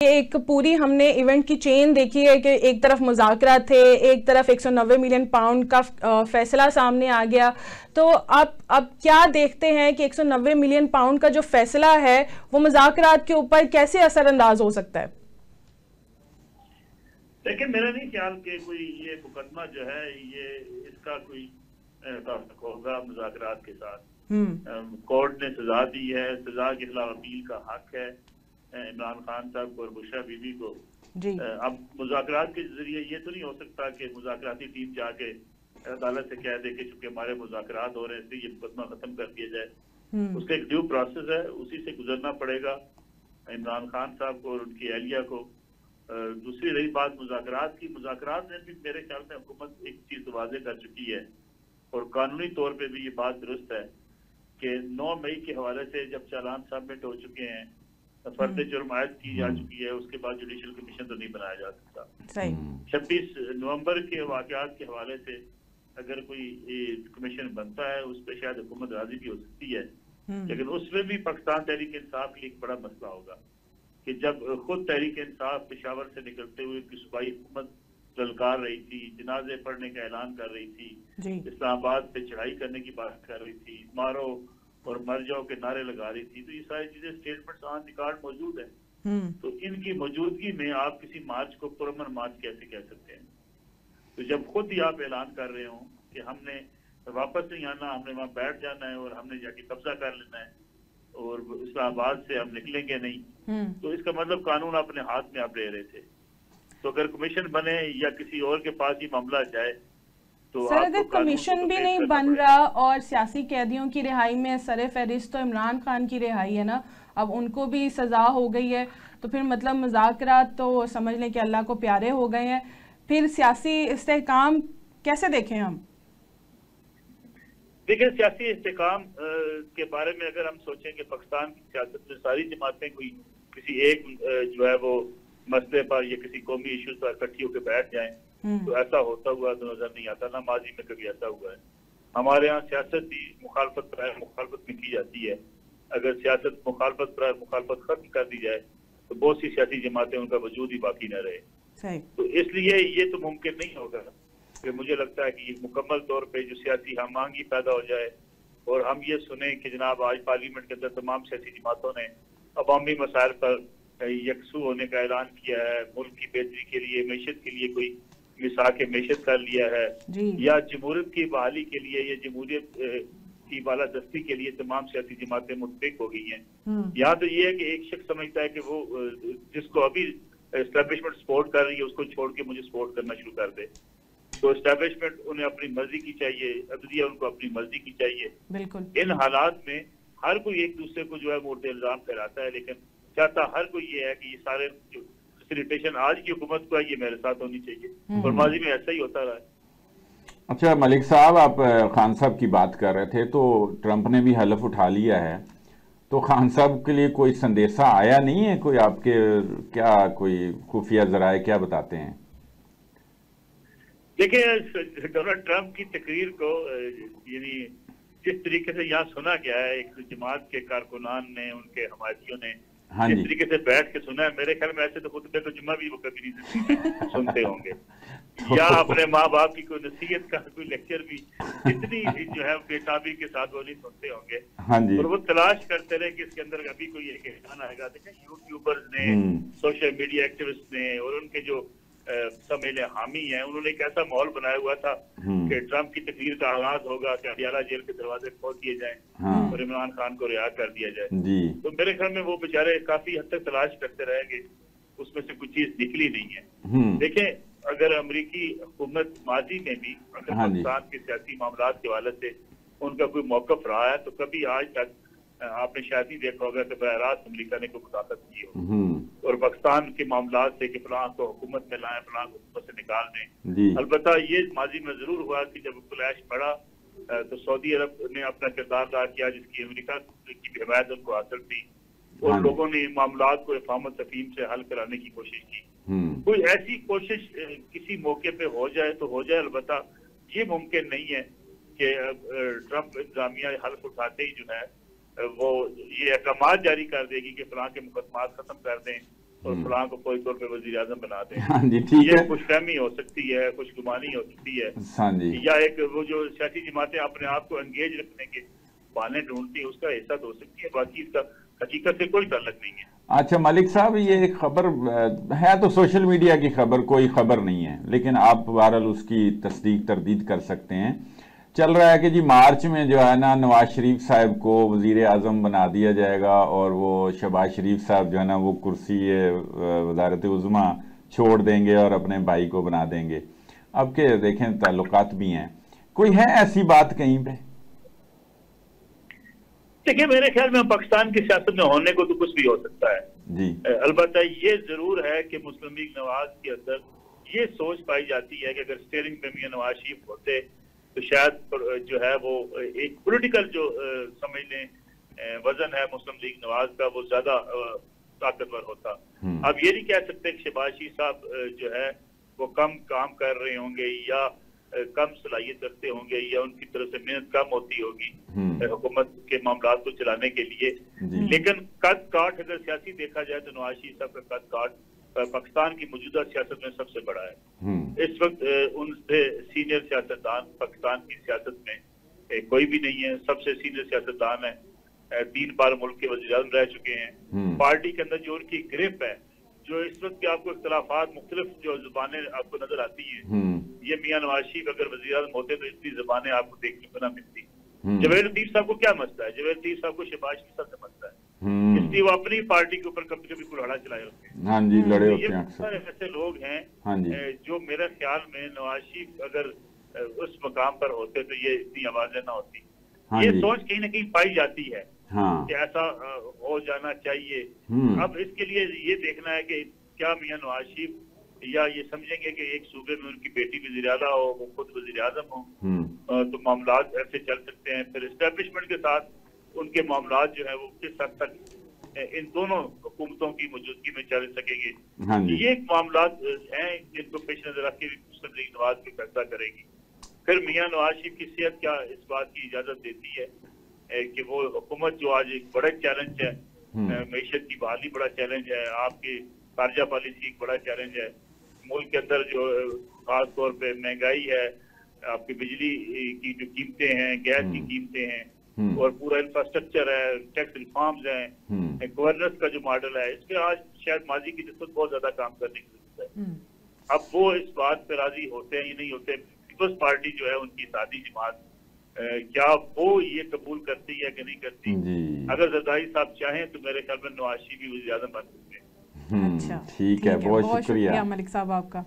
एक पूरी हमने इवेंट की चेन देखी है कि एक तरफ मुज़ाकरात थे, एक तरफ 190 मिलियन पाउंड का फैसला सामने आ गया। तो आप अब क्या देखते हैं कि 190 मिलियन पाउंड का जो फैसला है वो मुज़ाकरात के ऊपर कैसे असरअंदाज हो सकता है? लेकिन मेरा नहीं ख्याल कि कोई ये मुकदमा जो है ये इसका कोई ताल्लुक होगा मुज़ाकरात के साथ। कोर्ट ने सजा दी है, सजा के खिलाफ अपील का हक है इमरान खान साहब को और बुशरा बीबी को। अब मुज़ाकरात के जरिए ये तो नहीं हो सकता कि मुज़ाकराती टीम जाके अदालत से कह दे कि चूंकि हमारे मुज़ाकरात हो रहे हैं इसलिए ये मुकदमा खत्म कर दिया जाए। उसका एक ड्यू प्रोसेस है, उसी से गुजरना पड़ेगा इमरान खान साहब को और उनकी अहलिया को। दूसरी रही बात मुज़ाकरात की, मुज़ाकरात में भी मेरे ख्याल में हुकूमत एक चीज वाज़ेह कर चुकी है और कानूनी तौर पे भी ये बात दुरुस्त है कि 9 मई के हवाले से जब चालान सबमिट हो चुके हैं, फर्द जुर्म आयद की जा चुकी है, उसके बाद जुडिशल कमीशन तो नहीं बनाया जा सकता। 26 नवंबर के वाक़यात के हवाले से अगर कोई कमीशन बनता है उस पर शायद हुकूमत राजी भी हो सकती है, लेकिन उसमें भी पाकिस्तान तहरीक इंसाफ के लिए एक बड़ा मसला होगा कि जब खुद तहरीक इंसाफ पेशावर से निकलते हुए सूबाई हुकूमत ललकार रही थी, जनाजे पढ़ने का ऐलान कर रही थी, इस्लामाबाद पे चढ़ाई करने की बात कर रही थी, मारो और मर जाओ के नारे लगा रही थी, तो ये सारी चीजें स्टेटमेंट्स ऑन रिकॉर्ड मौजूद है। तो इनकी मौजूदगी में आप किसी मार्च को पुरअमन मार्च कैसे कह सकते हैं? तो जब खुद ही आप ऐलान कर रहे हो कि हमने वापस नहीं आना, हमने वहां बैठ जाना है और हमने जाके कब्जा कर लेना है और इस्लामाबाद से हम निकलेंगे नहीं, तो इसका मतलब कानून अपने हाथ में आप ले रहे थे। तो अगर कमीशन बने या किसी और के पास ही मामला जाए तो सर, अगर कमीशन भी नहीं बन रहा और सियासी कैदियों की रिहाई में सर फहरिस्त तो इमरान खान की रिहाई है ना, अब उनको भी सजा हो गई है, तो फिर मतलब मुज़ाकरात तो समझ लें कि अल्लाह को प्यारे हो गए हैं। फिर सियासी इस्तेहकाम कैसे देखें हम? देखिए, सियासी इस्तेहकाम के बारे में अगर हम सोचें कि पाकिस्तान की सियासत में सारी जमातें कोई किसी एक जो है वो मसले पर या किसी कौमी इशूज पर इकट्ठी होकर बैठ जाएं, तो ऐसा होता हुआ तो नजर नहीं आता, ना माजी में कभी ऐसा हुआ है। हमारे यहाँ सियासत ही मुखालफत पर मुखालफत में की जाती है। अगर सियासत मुखालफत पर मुखालफत खत्म कर दी जाए तो बहुत सी सियासी जमातें उनका वजूद ही बाकी न रहे। तो इसलिए ये तो मुमकिन नहीं होगा कि मुझे लगता है कि मुकम्मल तौर पे जो सियासी हमआहंगी पैदा हो जाए और हम ये सुने कि जनाब आज पार्लियामेंट के अंदर तमाम सियासी जमातों ने अवामी मसाइल पर यकसू होने का ऐलान किया है, मुल्क की बेहतरी के लिए, मैशत के लिए कोई मिसाक मैशत कर लिया है, या जमहूरियत की बहाली के लिए या जमहूरियत की बालादस्ती के लिए तमाम सियासी जमातें मुत्तफिक हो गई हैं। यहाँ तो ये है कि एक शख्स समझता है कि वो जिसको अभी एस्टेब्लिशमेंट सपोर्ट कर रही है उसको छोड़ के मुझे सपोर्ट करना शुरू कर दे। तो एस्टेब्लिशमेंट उन्हें अपनी मर्जी की चाहिए, अदलिया उनको अपनी मर्जी की चाहिए। बिल्कुल। इन हालात में हर कोई एक दूसरे को जो है मोटे इल्जाम फैलाता है, लेकिन चाहता हर कोई ये है कि ये सारे जो फैसिलिटेशन आज की हुकूमत को है ये मेरे साथ होनी चाहिए, और माजी में ऐसा ही होता रहा है। अच्छा मलिक साहब, आप खान साहब की बात कर रहे थे तो ट्रंप ने भी हलफ उठा लिया है, तो खान साहब के लिए कोई संदेशा आया नहीं है? कोई आपके क्या कोई खुफिया जराए क्या बताते हैं? देखिए, डोनाल्ड ट्रंप की तकरीर को यानी जिस तरीके से यहाँ सुना गया है, एक जमात के कारकुनान ने, उनके हमायतियों ने जिस तरीके से बैठ के सुना है, मेरे ख्याल में ऐसे तो खुतबे तो जुम्मा भी वो कभी नहीं सुनते होंगे या अपने माँ बाप की कोई नसीहत का कोई लेक्चर भी इतनी जो है बेताबी के साथ वो नहीं सुनते होंगे। और वो तलाश करते रहे कि इसके अंदर अभी कोई एक एहसान आएगा। देखें, यूट्यूबर्स ने, सोशल मीडिया एक्टिविस्ट ने और उनके जो समेले हामी हैं, उन्होंने एक ऐसा माहौल बनाया हुआ था कि ट्रंप की तकरीर का आगाज होगा कि अडियाला जेल के दरवाजे खोल दिए जाएं और इमरान खान को रिहा कर दिया जाए। तो मेरे ख्याल में वो बेचारे काफी हद तक तलाश करते रहेंगे, उसमें से कुछ चीज निकली नहीं है। देखें, अगर अमेरिकी हुकूमत माजी में भी अगर पाकिस्तान के सियासी मामला के हवाले से उनका कोई मौकफ रहा है, तो कभी आज तक आपने शायद ही देखा होगा कि बराह रास्त अमरीका ने कोई मुदाखलत की हो और पाकिस्तान के मामला से कि फलां को हुकूमत में लाएं, फलां को हुकूमत से निकाल दें। अलबत्ता ये माजी में जरूर हुआ कि जब क्लैश पड़ा तो सऊदी अरब ने अपना किरदार अदा किया, जिसकी अमेरिका की भी हिमायत उनको हासिल थी, और लोगों ने मामला को इफामत तफहीम से हल कराने की कोशिश की। कोई ऐसी कोशिश किसी मौके पे हो जाए तो हो जाए, अलबत्ता ये मुमकिन नहीं है कि ट्रंप इंतजामिया हल्फ उठाते ही जो है वो ये अहकाम जारी कर देगी कि फलां के मुकदमात खत्म कर दें और फलां को फौरी तौर पे वजीर आजम बना दें। हाँ जी, ठीक है। ये खुशफहमी हो सकती है, खुशगुमानी हो सकती है, हाँ जी, या एक वो जो सियासी जमातें अपने आप को एंगेज रखने के बहाने ढूंढती है, उसका हिस्सा तो हो सकती है, बाकी इसका हकीकत से कोई ताल्लुक नहीं है। अच्छा मलिक साहब, ये एक खबर है तो सोशल मीडिया की खबर, कोई खबर नहीं है, लेकिन आप बहरहाल उसकी तस्दीक तरदीद कर सकते हैं। चल रहा है कि जी मार्च में जो है ना नवाज शरीफ साहब को वजीर आजम बना दिया जाएगा और वो शहबाज शरीफ साहब जो है ना वो कुर्सी वजारत उज़्मा छोड़ देंगे और अपने भाई को बना देंगे। अब के देखें ताल्लुकात भी हैं, कोई है ऐसी बात कहीं पे? देखिए मेरे ख्याल में पाकिस्तान की सियासत में होने को तो कुछ भी हो सकता है जी। अलबत्ता ये जरूर है कि मुस्लिम लीग नवाज के अंदर ये सोच पाई जाती है कि अगर स्टीयरिंग पे मियां नवाज शरीफ होते तो शायद जो है वो एक पॉलिटिकल जो समझ लें वजन है मुस्लिम लीग नवाज का, वो ज्यादा ताकतवर होता। अब ये नहीं कह सकते कि शहबाज शरीफ साहब जो है वो कम काम कर रहे होंगे या कम सलाहियत रखते होंगे या उनकी तरफ से मेहनत कम होती होगी हुकूमत के मामला को चलाने के लिए, लेकिन कद काठ अगर सियासी देखा जाए तो नवाज शरीफ साहब का कद काठ पाकिस्तान की मौजूदा सियासत में सबसे बड़ा है। इस वक्त उनसे सीनियर सियासतदान पाकिस्तान की सियासत में कोई भी नहीं है। सबसे सीनियर सियासतदान है, 3 बार मुल्क के वज़ीर आज़म रह चुके हैं। पार्टी के अंदर जो उनकी ग्रिप है, जो इस वक्त के आपको इख्तलाफात मुख्तलिफ जो जुबानें आपको नजर आती हैं, ये मियां नवाज शरीफ अगर वज़ीर आज़म होते तो इतनी जुबानें आपको देखने को न मिलती। जवेद लतीफ साहब को क्या मसला है? जवेद लतीफ साहब को शहबाज शरीफ साहब से मसला है, इसलिए वो अपनी पार्टी के ऊपर कभी कभी कुल्हाड़ा चलाए होते हैं। हाँ जी, लड़े होते हैं। ये ऐसे लोग हैं हाँ जी, जो मेरे ख्याल में नवाज शरीफ अगर उस मकाम पर होते तो ये इतनी आवाजें ना होती। हाँ ये जी, सोच कहीं ना कहीं पाई जाती है हाँ, कि ऐसा हो जाना चाहिए। अब इसके लिए ये देखना है कि क्या मियां नवाज शरीफ या ये समझेंगे कि एक सूबे में उनकी बेटी वज़ीर आला हो, वो खुद वज़ीर आज़म हो, तो मामलात ऐसे चल सकते हैं। फिर एस्टेब्लिशमेंट के साथ उनके मामलात जो है वो किस हद तक इन दोनों हुकूमतों की मौजूदगी में चल सकेंगे। हाँ जी, ये मामलात हैं जिनको पेश नजर रख के मुस्लिम लीग नवाज की फैसला करेगी। फिर मियां नवाज शरीफ की सेहत क्या इस बात की इजाजत देती है कि वो हुकूमत जो आज एक बड़ा चैलेंज है, मीशत की बहाली बड़ा चैलेंज है, आपकी खारजा पॉलिसी एक बड़ा चैलेंज है, मुल्क के अंदर जो खास तौर पे महंगाई है, आपकी बिजली की जो कीमतें हैं, गैस की कीमतें हैं, और पूरा इंफ्रास्ट्रक्चर है, टैक्स रिफॉर्म्स हैं, गवर्नेंस का जो मॉडल है, इसमें आज शायद माजी की निस्बत बहुत ज्यादा काम करने की जरूरत है। अब वो इस बात पे राजी होते हैं या नहीं होते? पीपल्स पार्टी जो है उनकी सादी जमात क्या वो ये कबूल करती है कि नहीं करती? अगर जरदारी साहब चाहें तो मेरे ख्याल में नवाज शरीफ भी वज़ीर आज़म बन सकते हैं। अच्छा, ठीक है, बहुत शुक्रिया मलिक साहब आपका।